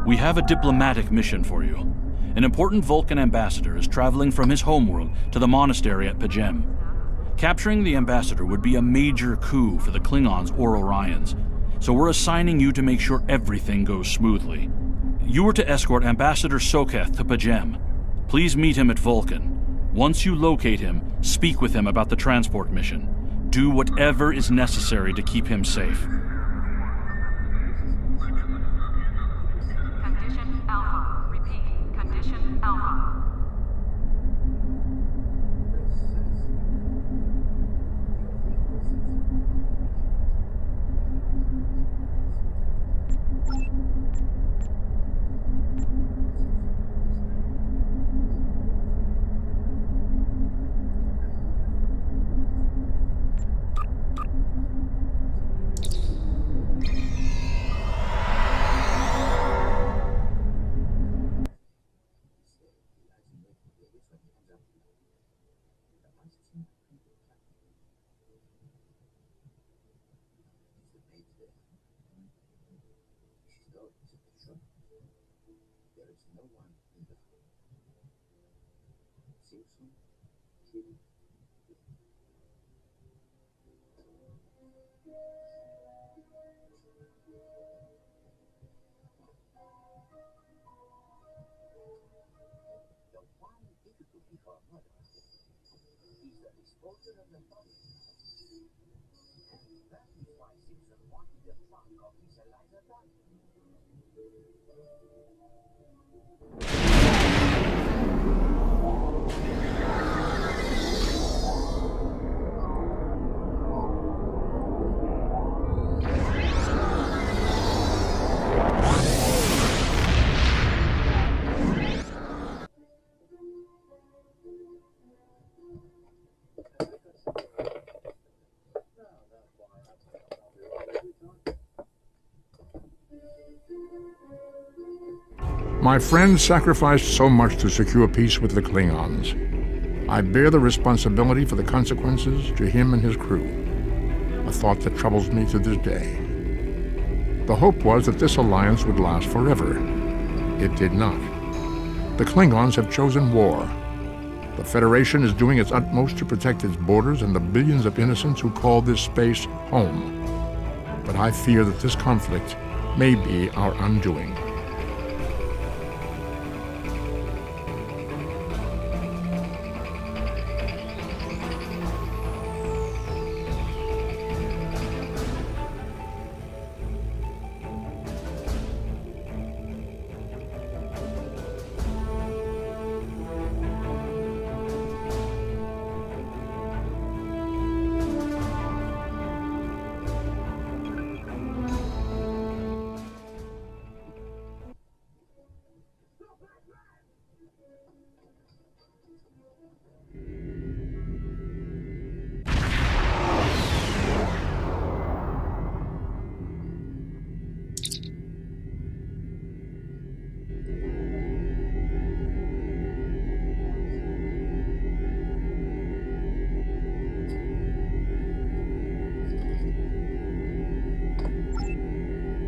We have a diplomatic mission for you. An important Vulcan ambassador is traveling from his homeworld to the monastery at P'Jem. Capturing the ambassador would be a major coup for the Klingons or Orions, so we're assigning you to make sure everything goes smoothly. You are to escort Ambassador Soketh to P'Jem. Please meet him at Vulcan. Once you locate him, speak with him about the transport mission. Do whatever is necessary to keep him safe. Condition Alpha. Repeat. Condition Alpha. My friends sacrificed so much to secure peace with the Klingons. I bear the responsibility for the consequences to him and his crew, a thought that troubles me to this day. The hope was that this alliance would last forever. It did not. The Klingons have chosen war. The Federation is doing its utmost to protect its borders and the billions of innocents who call this space home. But I fear that this conflict may be our undoing.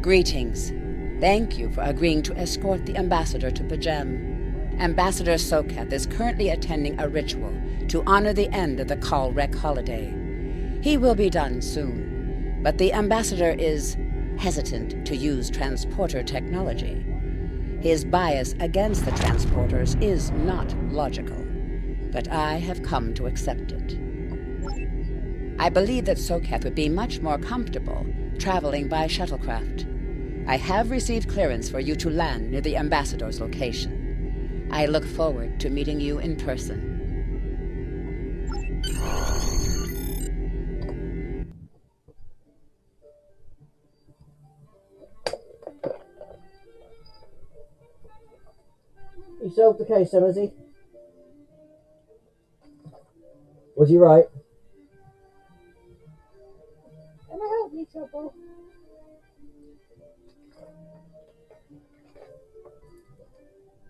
Greetings. Thank you for agreeing to escort the ambassador to P'Jem. Ambassador Soketh is currently attending a ritual to honor the end of the Kalrek holiday. He will be done soon, but the ambassador is hesitant to use transporter technology. His bias against the transporters is not logical, but I have come to accept it. I believe that Sokath would be much more comfortable traveling by shuttlecraft. I have received clearance for you to land near the ambassador's location. I look forward to meeting you in person. He solved the case then, has he? Was he right? Can I help you, Trouble?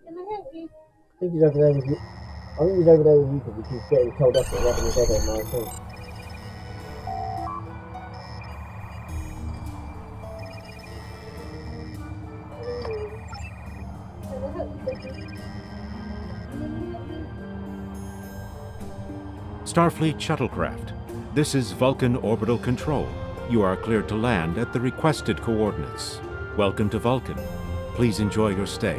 Can I help you? I think he's over there with you. I think he's over there with you because he keeps getting told off for rubbing his head on my thing. Can I help you, Becky? Starfleet shuttlecraft. This is Vulcan Orbital Control. You are cleared to land at the requested coordinates. Welcome to Vulcan. Please enjoy your stay.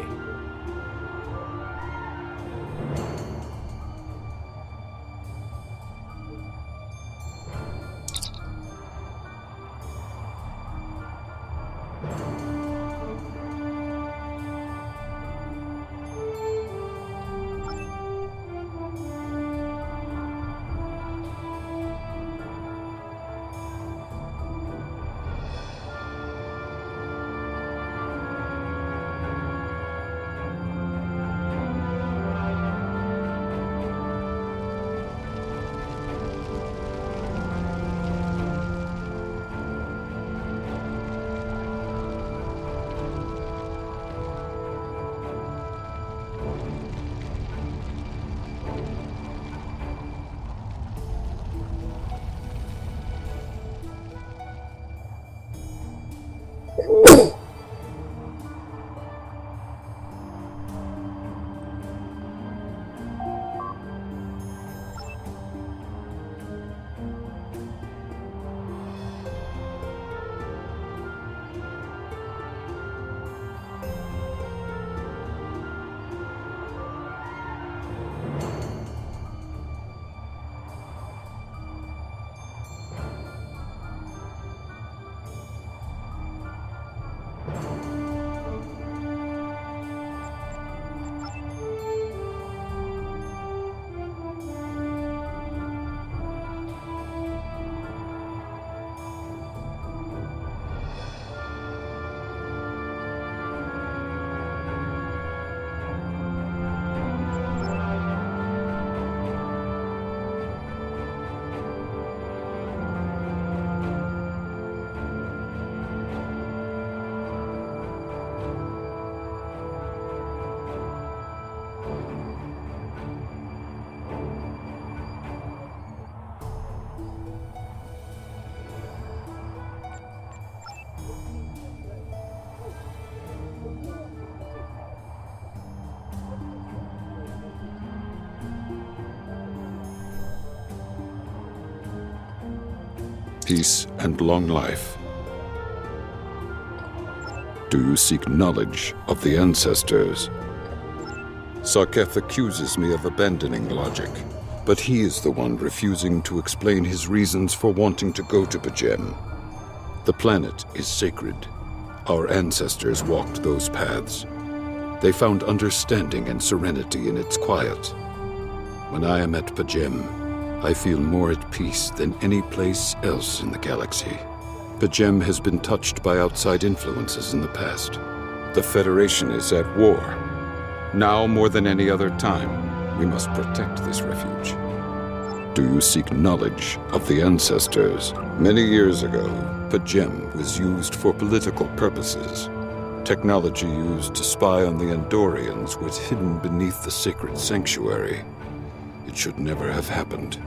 Peace and long life. Do you seek knowledge of the ancestors? Sokath accuses me of abandoning logic, but he is the one refusing to explain his reasons for wanting to go to P'Jem. The planet is sacred. Our ancestors walked those paths. They found understanding and serenity in its quiet. When I am at P'Jem, I feel more at peace than any place else in the galaxy. P'Jem has been touched by outside influences in the past. The Federation is at war. Now more than any other time, we must protect this refuge. Do you seek knowledge of the ancestors? Many years ago, P'Jem was used for political purposes. Technology used to spy on the Andorians was hidden beneath the sacred sanctuary. It should never have happened.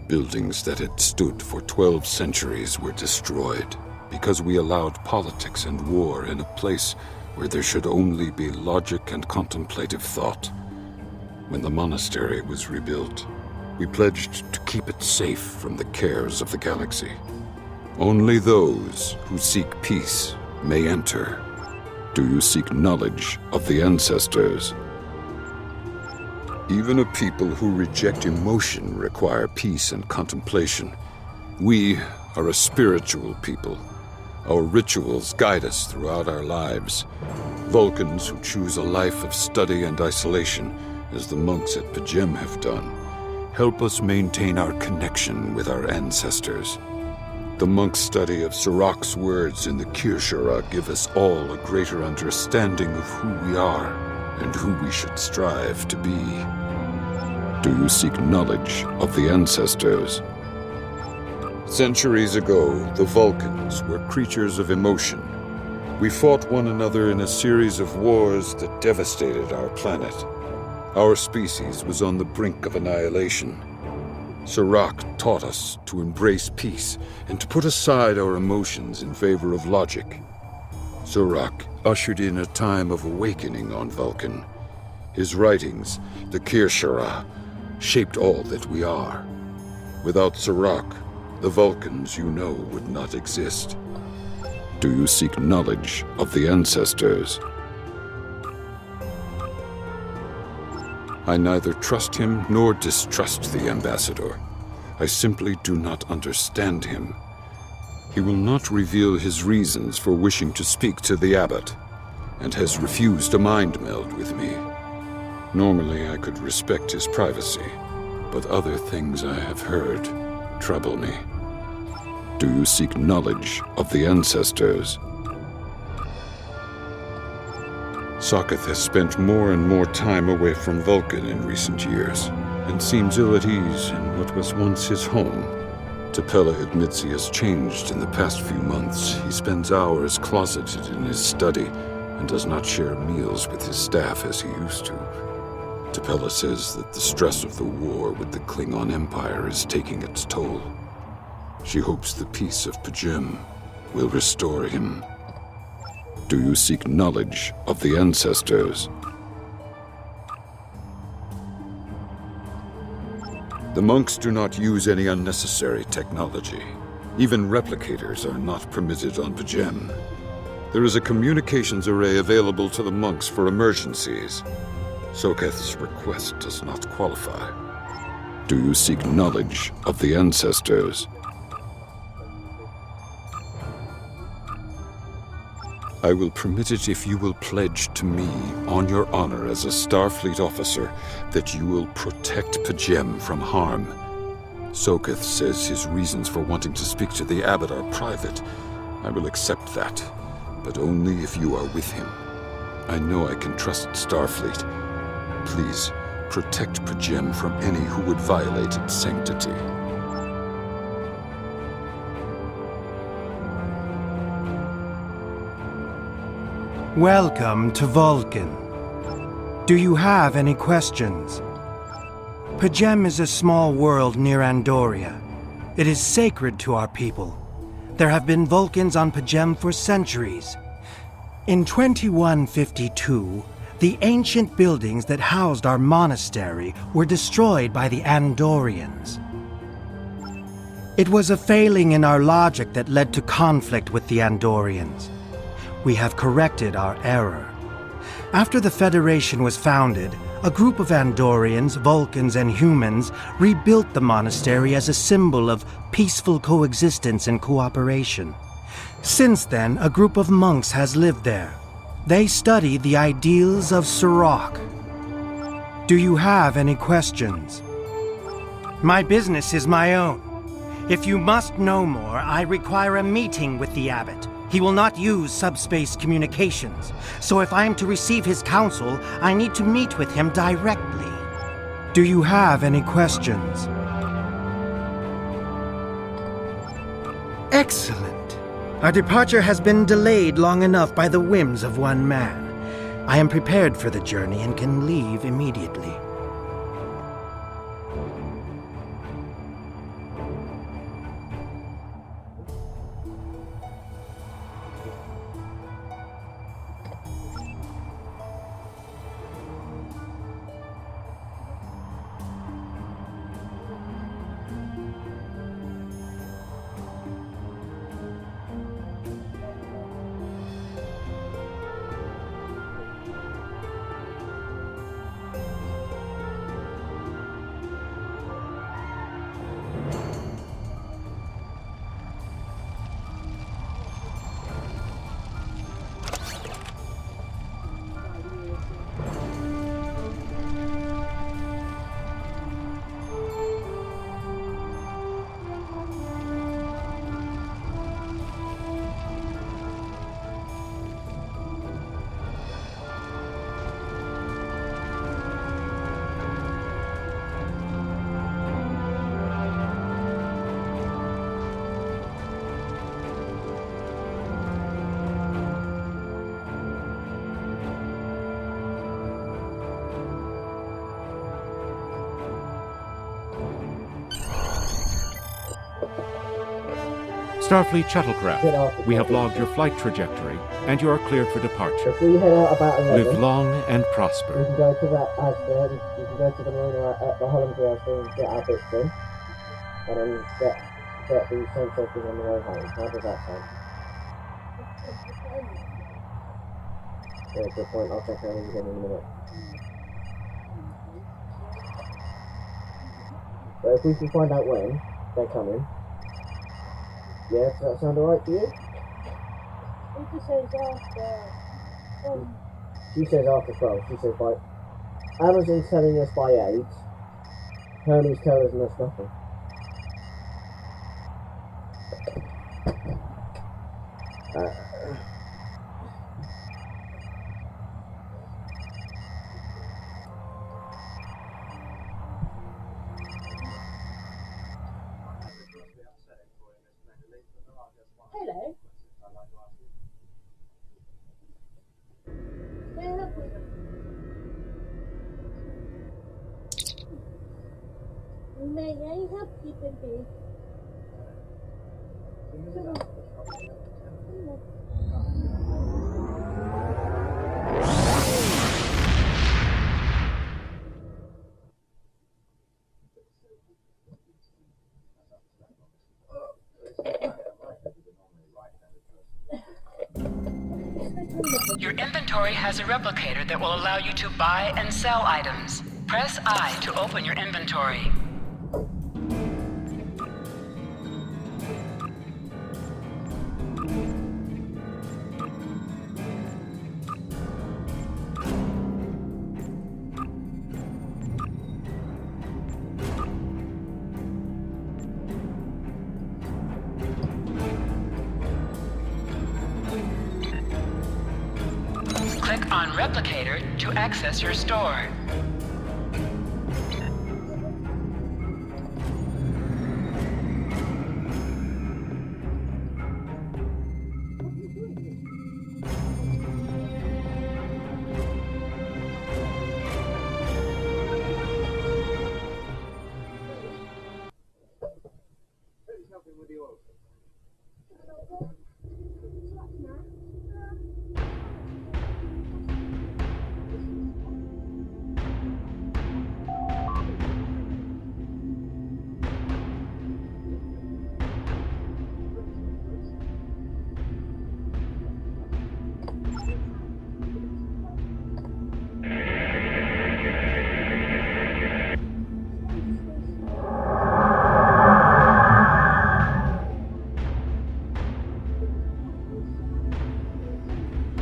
Buildings that had stood for 12 centuries were destroyed because we allowed politics and war in a place where there should only be logic and contemplative thought. When the monastery was rebuilt, we pledged to keep it safe from the cares of the galaxy. Only those who seek peace may enter. Do you seek knowledge of the ancestors? Even a people who reject emotion require peace and contemplation. We are a spiritual people. Our rituals guide us throughout our lives. Vulcans who choose a life of study and isolation, as the monks at P'Jem have done, help us maintain our connection with our ancestors. The monk's study of Sirach's words in the Kirshara give us all a greater understanding of who we are and who we should strive to be. Do you seek knowledge of the ancestors? Centuries ago, the Vulcans were creatures of emotion. We fought one another in a series of wars that devastated our planet. Our species was on the brink of annihilation. Sirach taught us to embrace peace and to put aside our emotions in favor of logic. Sirach ushered in a time of awakening on Vulcan. His writings, the Kirshara, shaped all that we are. Without Sirach, the Vulcans you know would not exist. Do you seek knowledge of the ancestors? I neither trust him nor distrust the ambassador. I simply do not understand him. He will not reveal his reasons for wishing to speak to the abbot, and has refused a mind meld with me. Normally I could respect his privacy, but other things I have heard trouble me. Do you seek knowledge of the ancestors? Sokath has spent more and more time away from Vulcan in recent years, and seems ill at ease in what was once his home. Tapella admits he has changed in the past few months. He spends hours closeted in his study, and does not share meals with his staff as he used to. Tapella says that the stress of the war with the Klingon Empire is taking its toll. She hopes the peace of P'Jem will restore him. Do you seek knowledge of the ancestors? The monks do not use any unnecessary technology. Even replicators are not permitted on P'Jem. There is a communications array available to the monks for emergencies. Sokath's request does not qualify. Do you seek knowledge of the ancestors? I will permit it if you will pledge to me, on your honor as a Starfleet officer, that you will protect P'Jem from harm. Sokath says his reasons for wanting to speak to the abbot are private. I will accept that, but only if you are with him. I know I can trust Starfleet. Please, protect P'Jem from any who would violate its sanctity. Welcome to Vulcan. Do you have any questions? P'Jem is a small world near Andoria. It is sacred to our people. There have been Vulcans on P'Jem for centuries. In 2152, the ancient buildings that housed our monastery were destroyed by the Andorians. It was a failing in our logic that led to conflict with the Andorians. We have corrected our error. After the Federation was founded, a group of Andorians, Vulcans, and humans rebuilt the monastery as a symbol of peaceful coexistence and cooperation. Since then, a group of monks has lived there. They study the ideals of Sirach. Do you have any questions? My business is my own. If you must know more, I require a meeting with the abbot. He will not use subspace communications, so if I am to receive his counsel, I need to meet with him directly. Do you have any questions? Excellent. Our departure has been delayed long enough by the whims of one man. I am prepared for the journey and can leave immediately. Starfleet Get off shuttlecraft, the we have topic. logged your flight trajectory, and you are cleared for departure. If we head out about 11, Live long and we prosper. can go to that Asda, we can go to the marina at the Hollandry Asda and get our bits in, and then get the sunset thing on the way home. How does that sound? Yeah, good point. I'll check out again in a minute. But if we can find out when they're coming, yeah, does that sound alright to you? It just says after. She says after 12. She says by Amazon's telling us by 8. Hermes telling us nothing. Hello. May I help you? May I help you today? Your inventory has a replicator that will allow you to buy and sell items. Press I to open your inventory. Click on Replicator to access your store.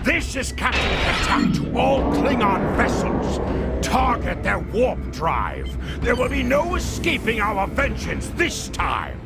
This is Captain Attack to all Klingon vessels. Target their warp drive. There will be no escaping our vengeance this time.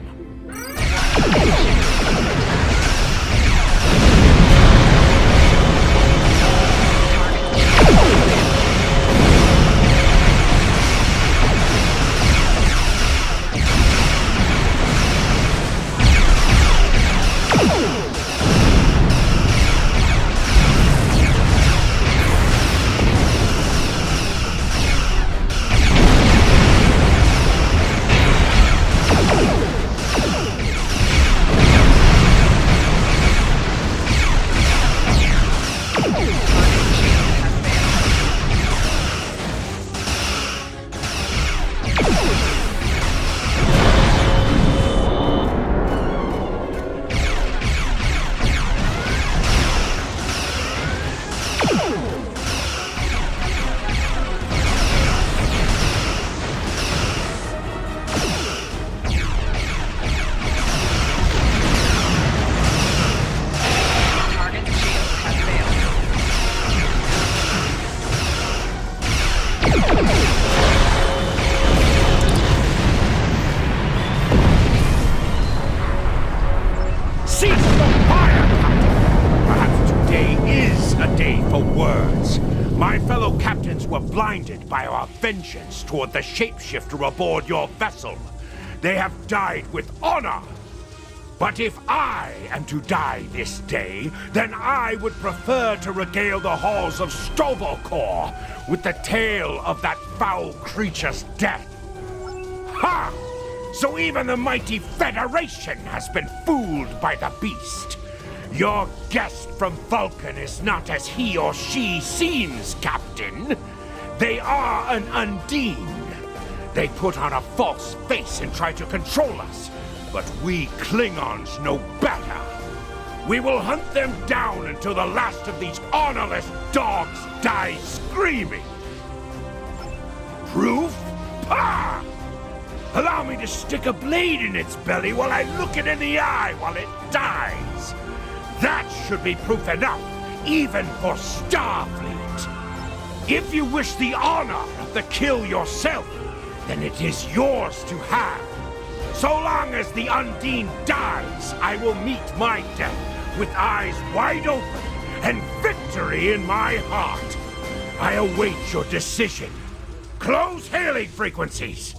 Cease the fire, Captain! Perhaps today is a day for words. My fellow captains were blinded by our vengeance toward the shapeshifter aboard your vessel. They have died with honor. But if I am to die this day, then I would prefer to regale the halls of Stovalkor with the tale of that foul creature's death. Ha! So even the mighty Federation has been fooled by the beast. Your guest from Vulcan is not as he or she seems, Captain. They are an Undine. They put on a false face and try to control us, but we Klingons know better. We will hunt them down until the last of these honorless dogs die screaming. Proof? Pah! Allow me to stick a blade in its belly while I look it in the eye while it dies. That should be proof enough, even for Starfleet. If you wish the honor of the kill yourself, then it is yours to have. So long as the Undine dies, I will meet my death with eyes wide open and victory in my heart. I await your decision. Close hailing frequencies.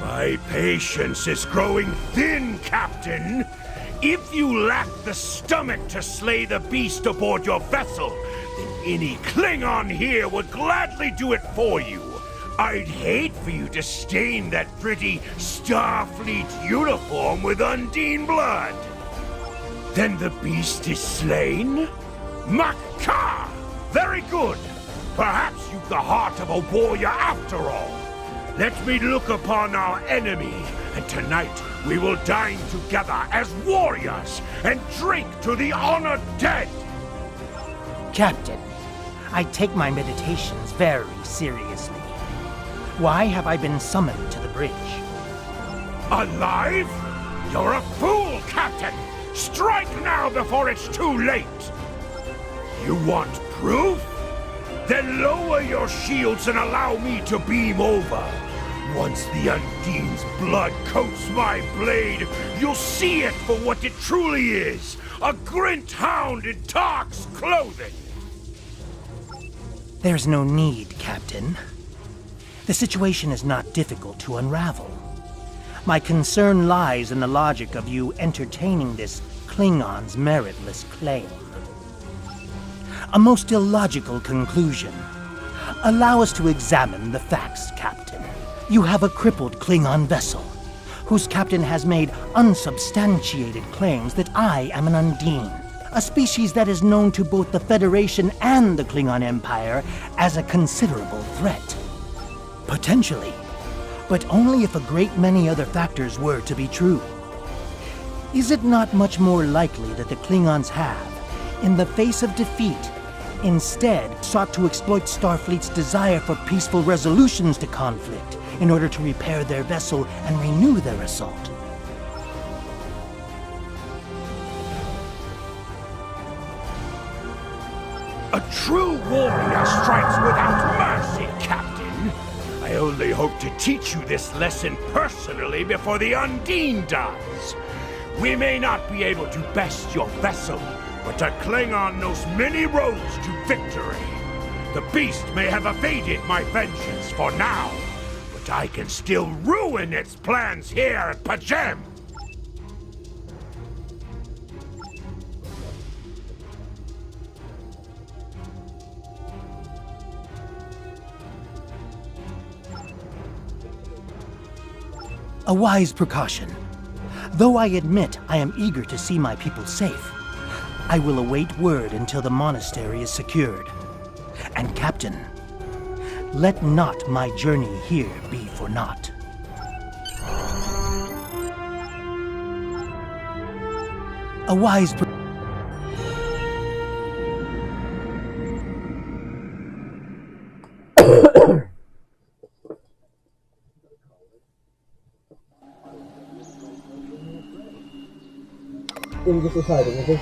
My patience is growing thin, Captain. If you lack the stomach to slay the beast aboard your vessel, then any Klingon here would gladly do it for you. I'd hate for you to stain that pretty Starfleet uniform with Undine blood. Then the beast is slain? Makar! Very good. Perhaps you've the heart of a warrior after all. Let me look upon our enemy, and tonight we will dine together as warriors and drink to the honored dead. Captain, I take my meditations very seriously. Why have I been summoned to the bridge? Alive? You're a fool, Captain! Strike now before it's too late! You want proof? Then lower your shields and allow me to beam over. Once the Undine's blood coats my blade, you'll see it for what it truly is. A Grint hound in Tark's clothing. There's no need, Captain. The situation is not difficult to unravel. My concern lies in the logic of you entertaining this Klingon's meritless claim. A most illogical conclusion. Allow us to examine the facts, Captain. You have a crippled Klingon vessel, whose captain has made unsubstantiated claims that I am an Undine, a species that is known to both the Federation and the Klingon Empire as a considerable threat. Potentially, but only if a great many other factors were to be true. Is it not much more likely that the Klingons have, in the face of defeat, instead sought to exploit Starfleet's desire for peaceful resolutions to conflict in order to repair their vessel and renew their assault? A true warrior strikes without mercy, Captain. I only hope to teach you this lesson personally before the Undine does. We may not be able to best your vessel, but a Klingon knows many roads to victory. The beast may have evaded my vengeance for now, but I can still ruin its plans here at Pajem! A wise precaution. Though I admit I am eager to see my people safe, I will await word until the monastery is secured. And Captain, let not my journey here be for naught. A wise He just decided, is he?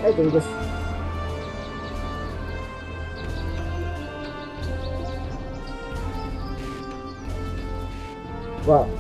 Hey, Dingus. What?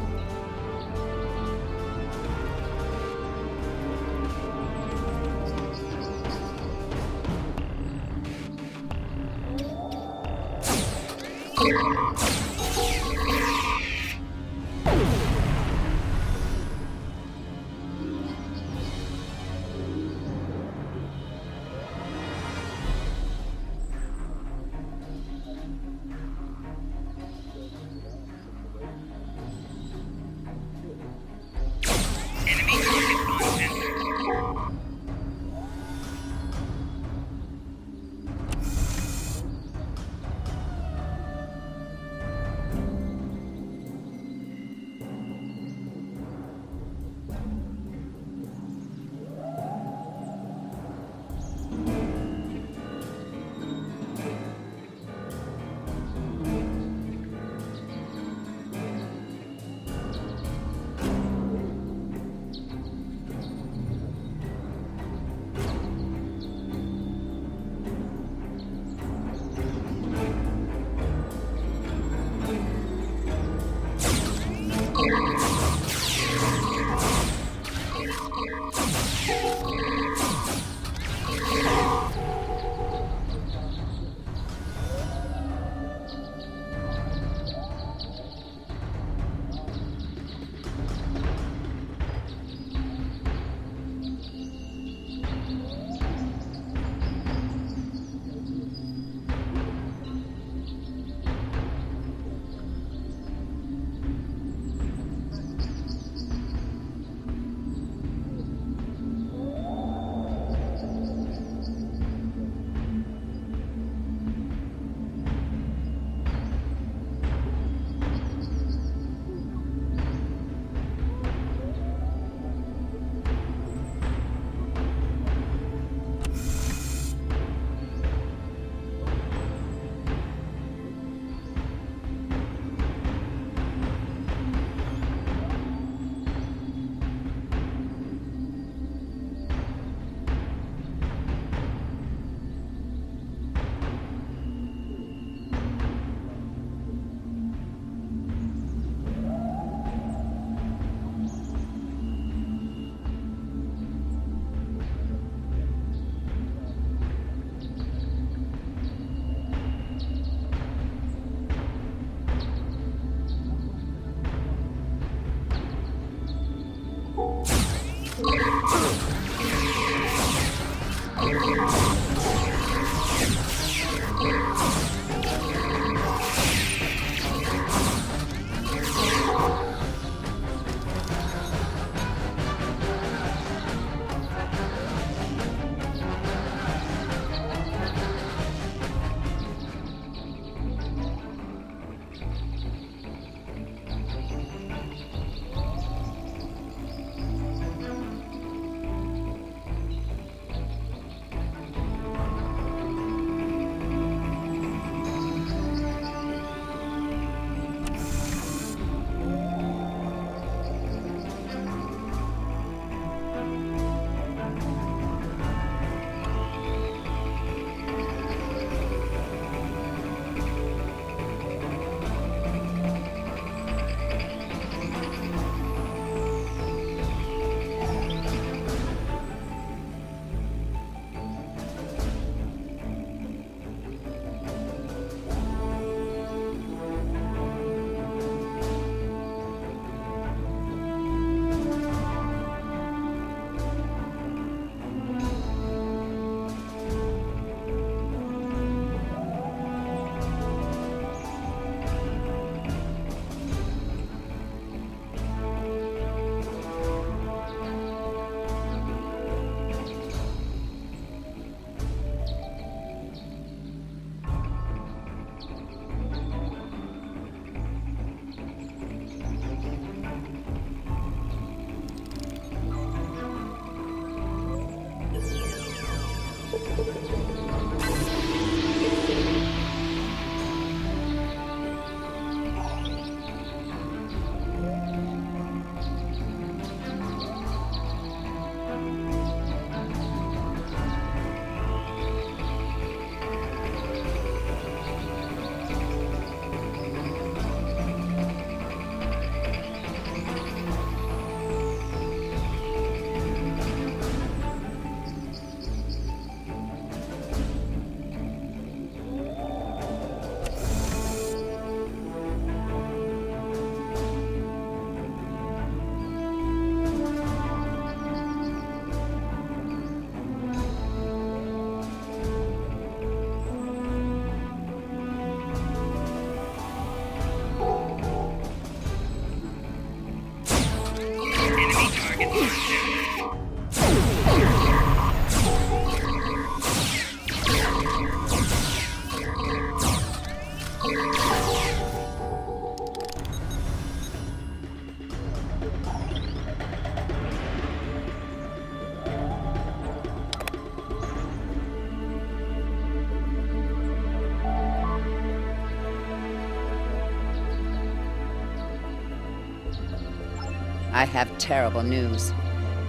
I have terrible news.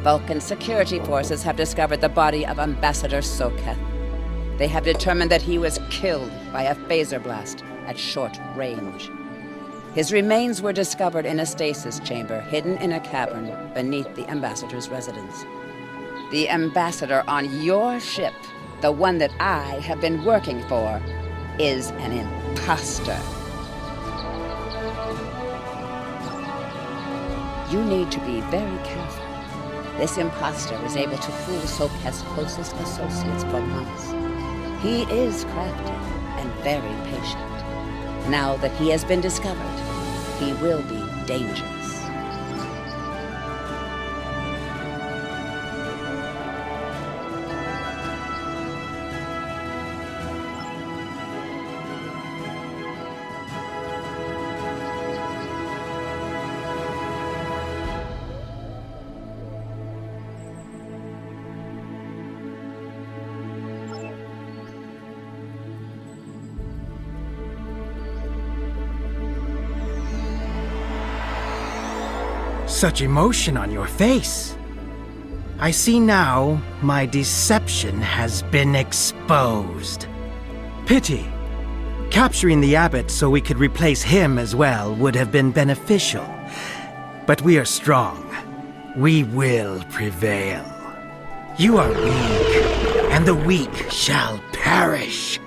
Vulcan security forces have discovered the body of Ambassador Soketh. They have determined that he was killed by a phaser blast at short range. His remains were discovered in a stasis chamber hidden in a cavern beneath the Ambassador's residence. The Ambassador on your ship, the one that I have been working for, is an imposter. You need to be very careful. This imposter was able to fool Soketh's closest associates for months. He is crafty and very patient. Now that he has been discovered, he will be dangerous. Such emotion on your face. I see now my deception has been exposed. Pity. Capturing the abbot so we could replace him as well would have been beneficial. But we are strong. We will prevail. You are weak, and the weak shall perish.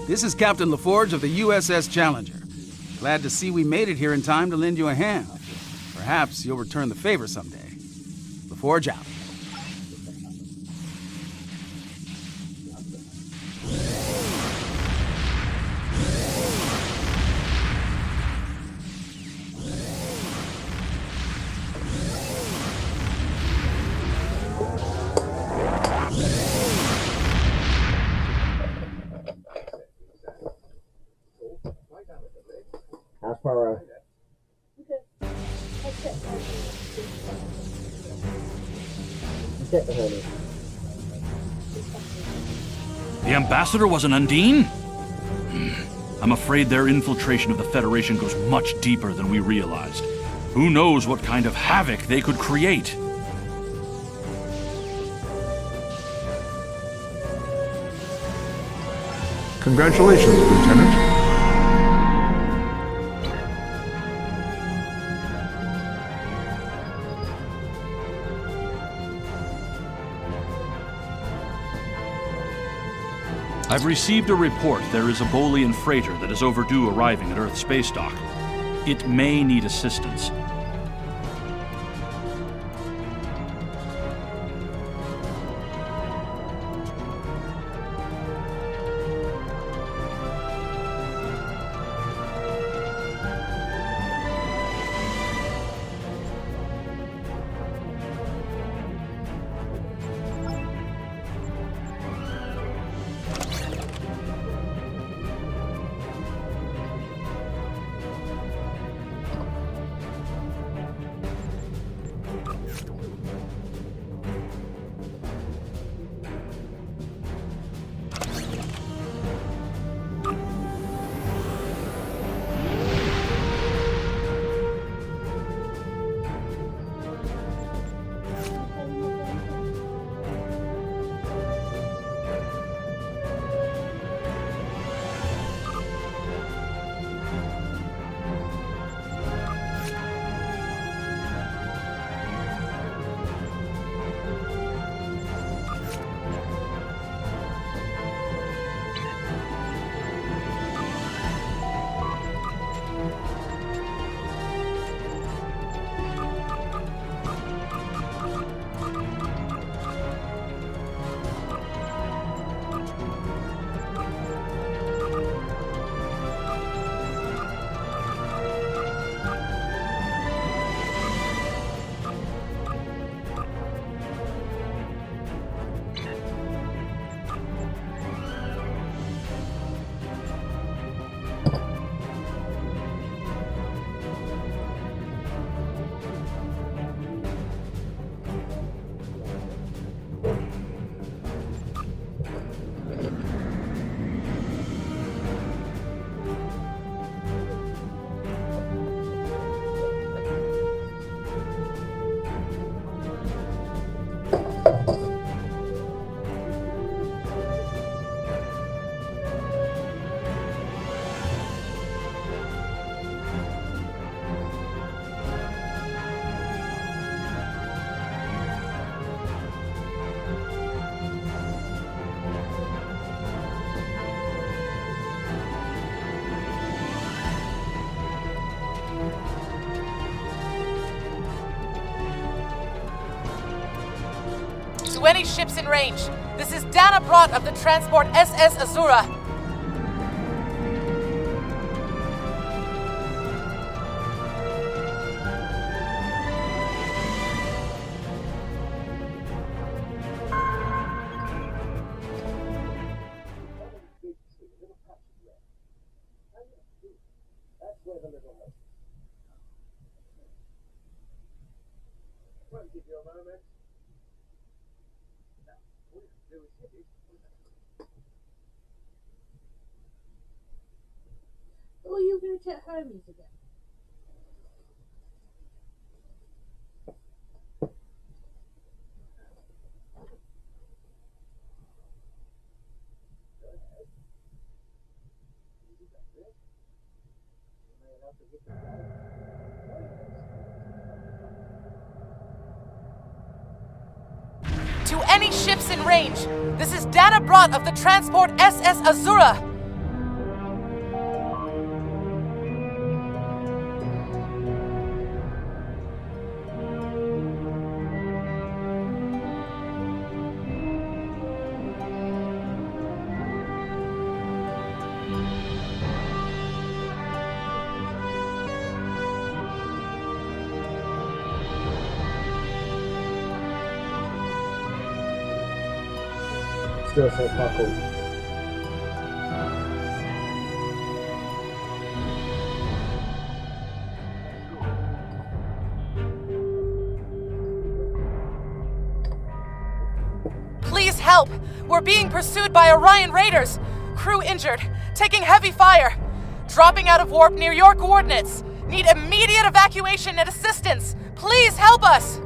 This is Captain LaForge of the USS Challenger. Glad to see we made it here in time to lend you a hand. Perhaps you'll return the favor someday. LaForge out. Aspara. Check the Hermes. The ambassador was an Undine? I'm afraid their infiltration of the Federation goes much deeper than we realized. Who knows what kind of havoc they could create? Congratulations, Lieutenant. I've received a report there is a Bolian freighter that is overdue arriving at Earth space dock. It may need assistance. To any ships in range, this is Dana Brott of the transport SS Azura. Or are you going to check Hermes again? To any ships in range, this is Dana Brott of the transport SS Azura. Still so fuck all. Please help! We're being pursued by Orion Raiders! Crew injured, taking heavy fire. Dropping out of warp near your coordinates. Need immediate evacuation and assistance. Please help us!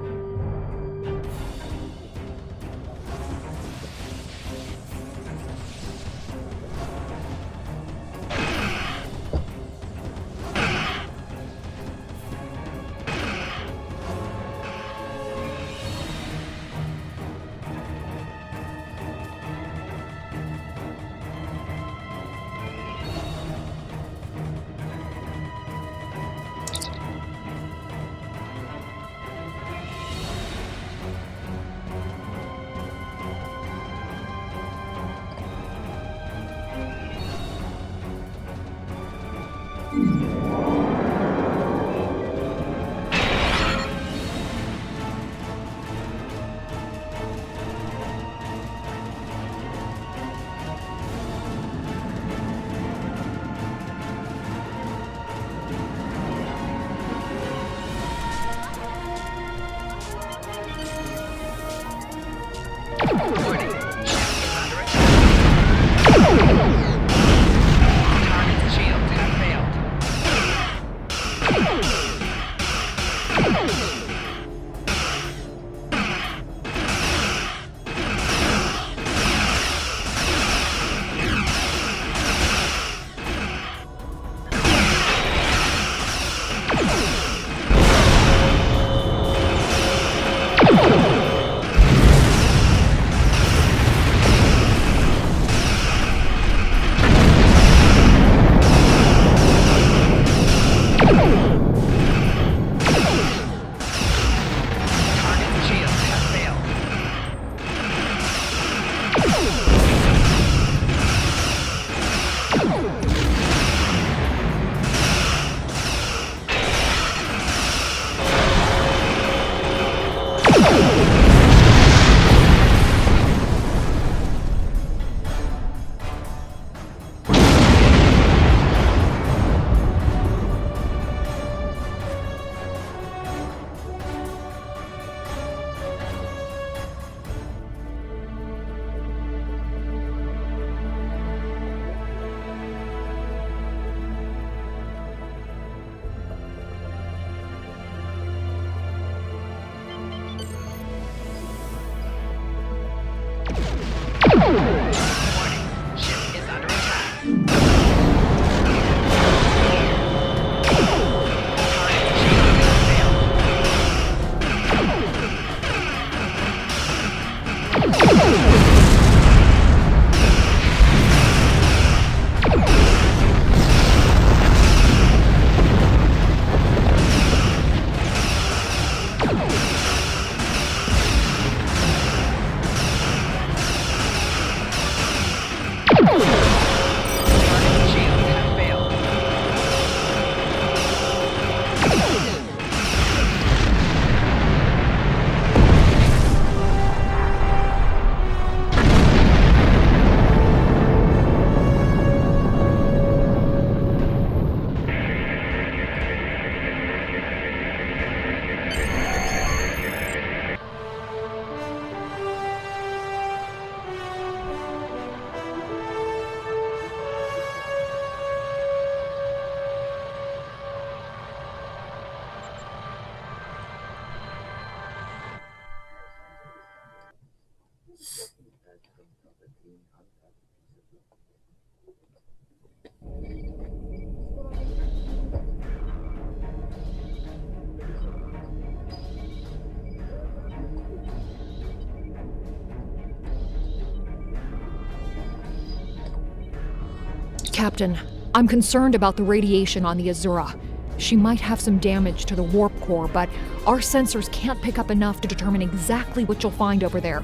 Captain, I'm concerned about the radiation on the Azura. She might have some damage to the warp core, but our sensors can't pick up enough to determine exactly what you'll find over there.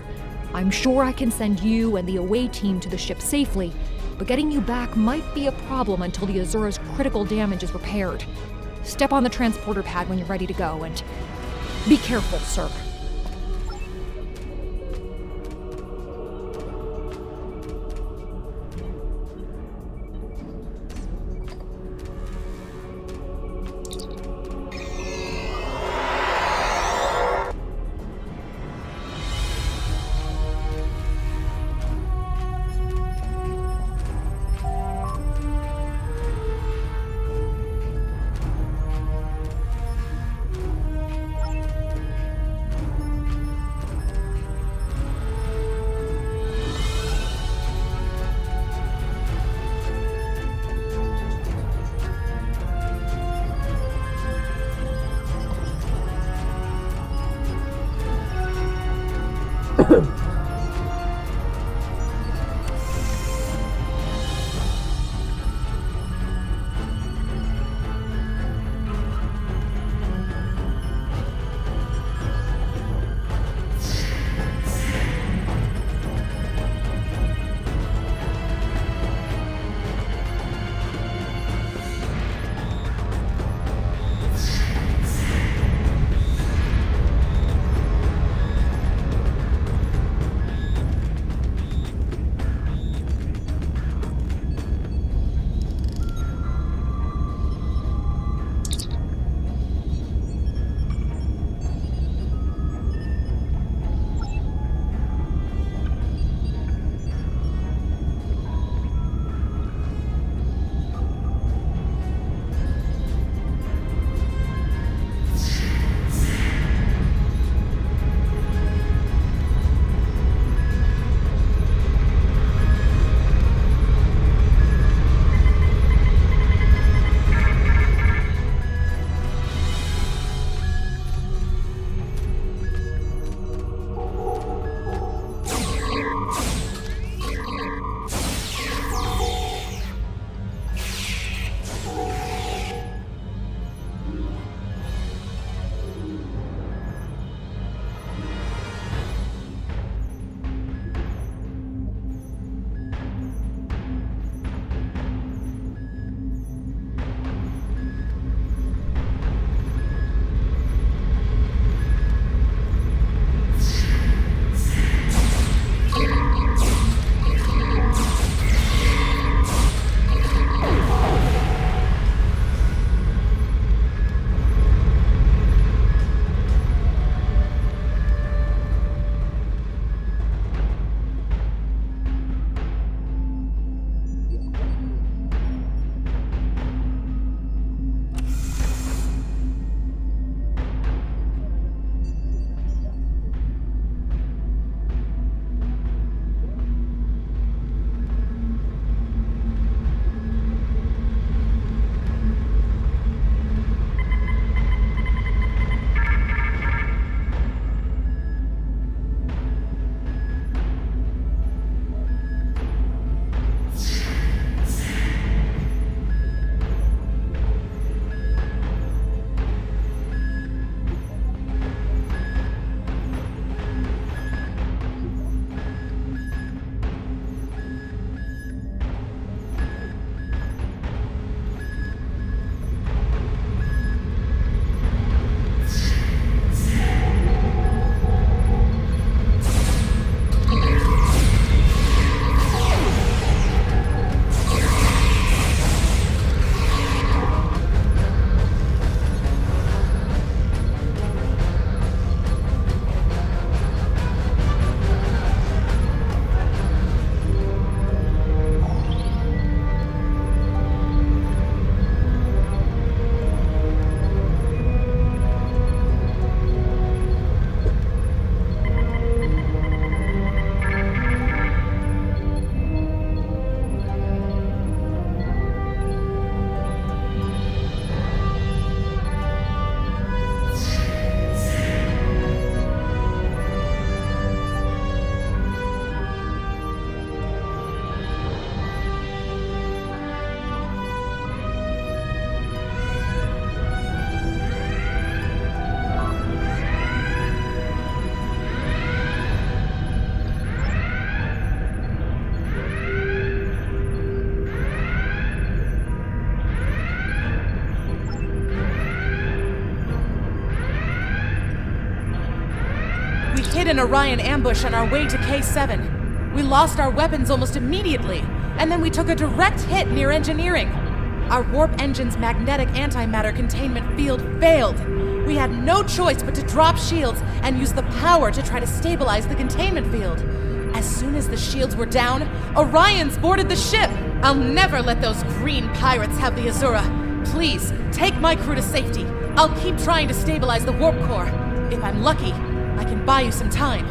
I'm sure I can send you and the away team to the ship safely, but getting you back might be a problem until the Azura's critical damage is repaired. Step on the transporter pad when you're ready to go, and be careful, sir. hid an Orion ambush on our way to K7. We lost our weapons almost immediately, and then we took a direct hit near engineering. Our warp engine's magnetic antimatter containment field failed. We had no choice but to drop shields and use the power to try to stabilize the containment field. As soon as the shields were down, Orions boarded the ship. I'll never let those green pirates have the Azura. Please, take my crew to safety. I'll keep trying to stabilize the warp core. If I'm lucky, I can buy you some time.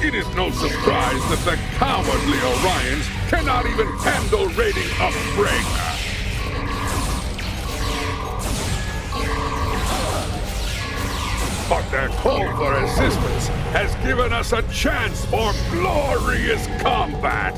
It is no surprise that the cowardly Orions cannot even handle raiding a brig. But their call for assistance has given us a chance for glorious combat.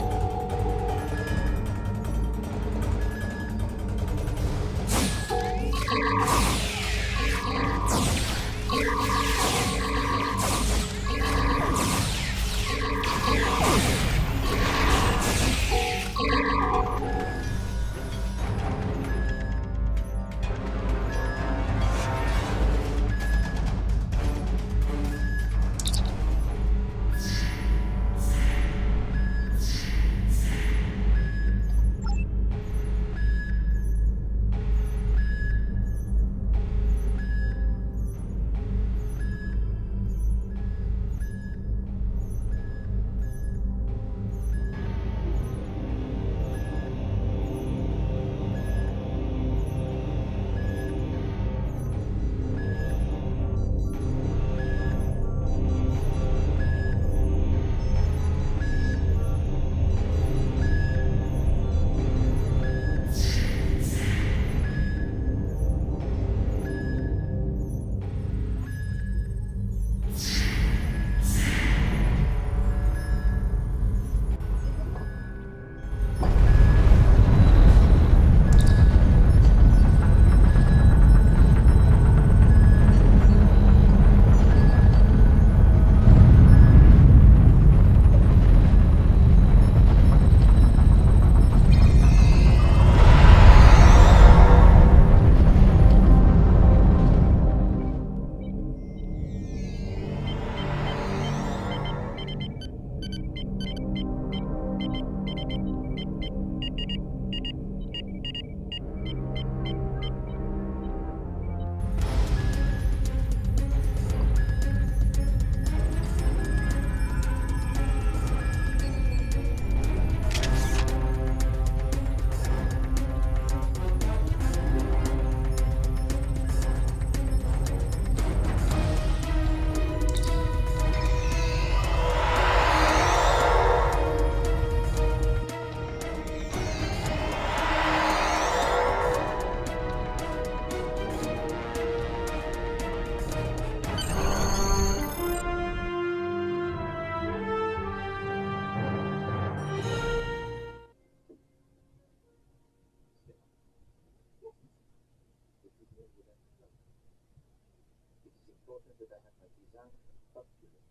important that I have my design updated.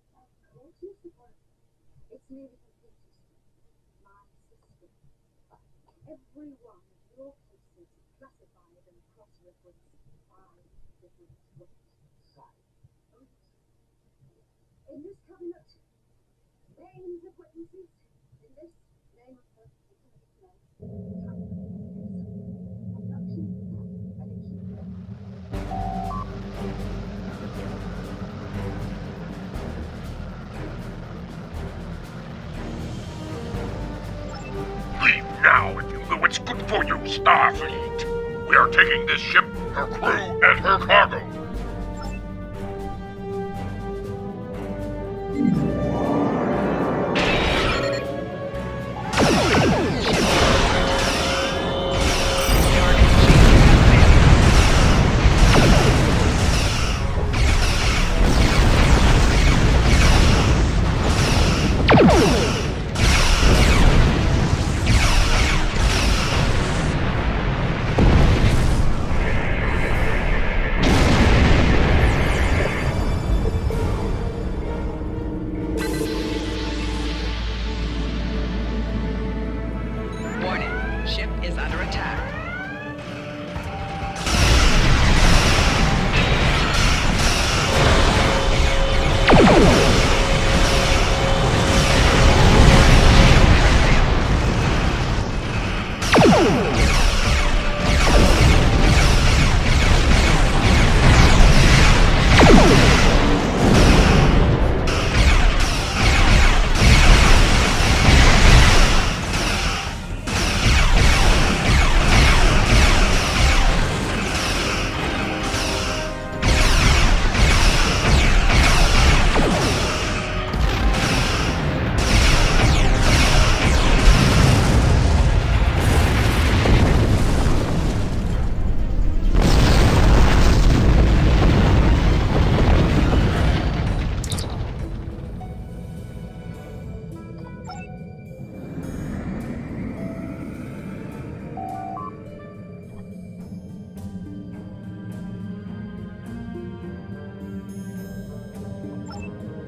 Here's the point. It's nearly completed. My system. Every one of your cases is classified and cross-referenced 5 different ways. In this cabinet, names of witnesses. In this, name of her specific name. Time of case. Abduction. Leave now if you know what's good for you, Starfleet. We are taking this ship, her crew, and her cargo.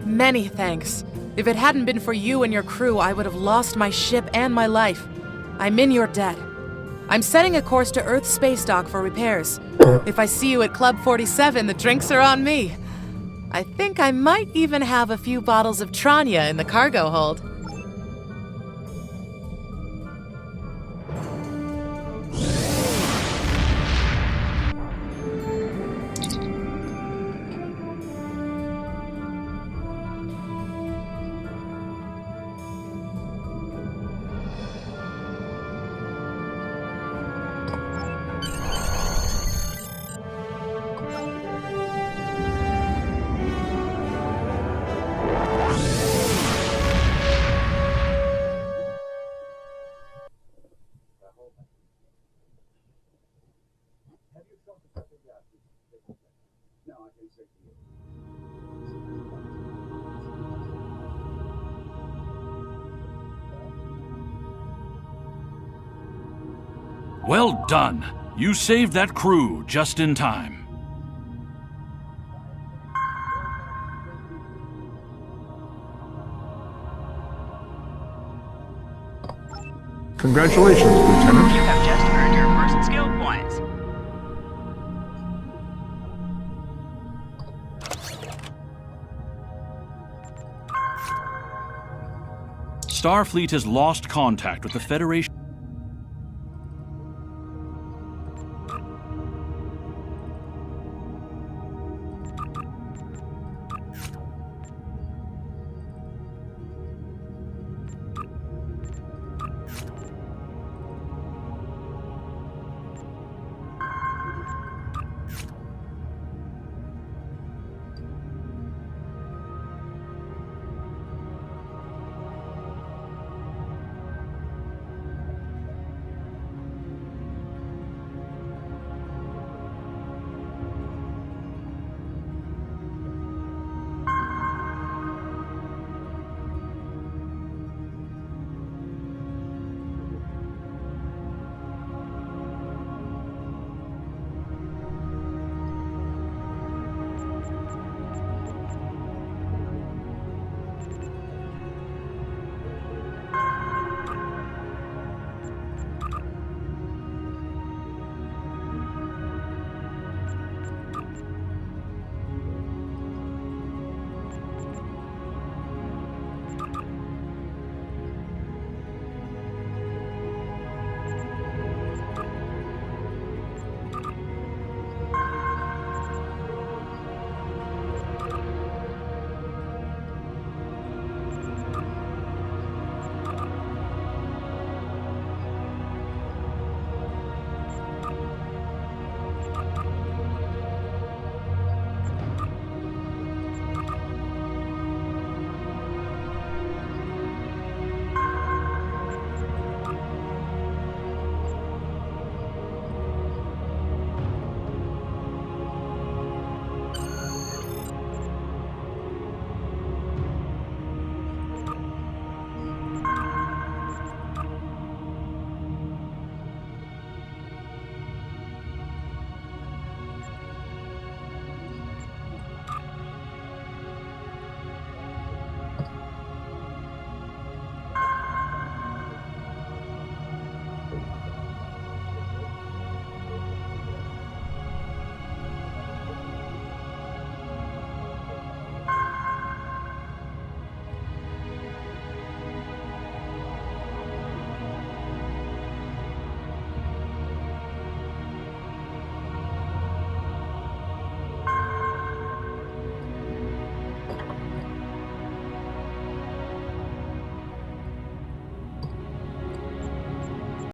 Many thanks. If it hadn't been for you and your crew, I would have lost my ship and my life. I'm in your debt. I'm setting a course to Earth's space dock for repairs. If I see you at Club 47, the drinks are on me. I think I might even have a few bottles of Tranya in the cargo hold. Well done. You saved that crew just in time. Congratulations, Lieutenant. You have just earned your first skill points. Starfleet has lost contact with the Federation.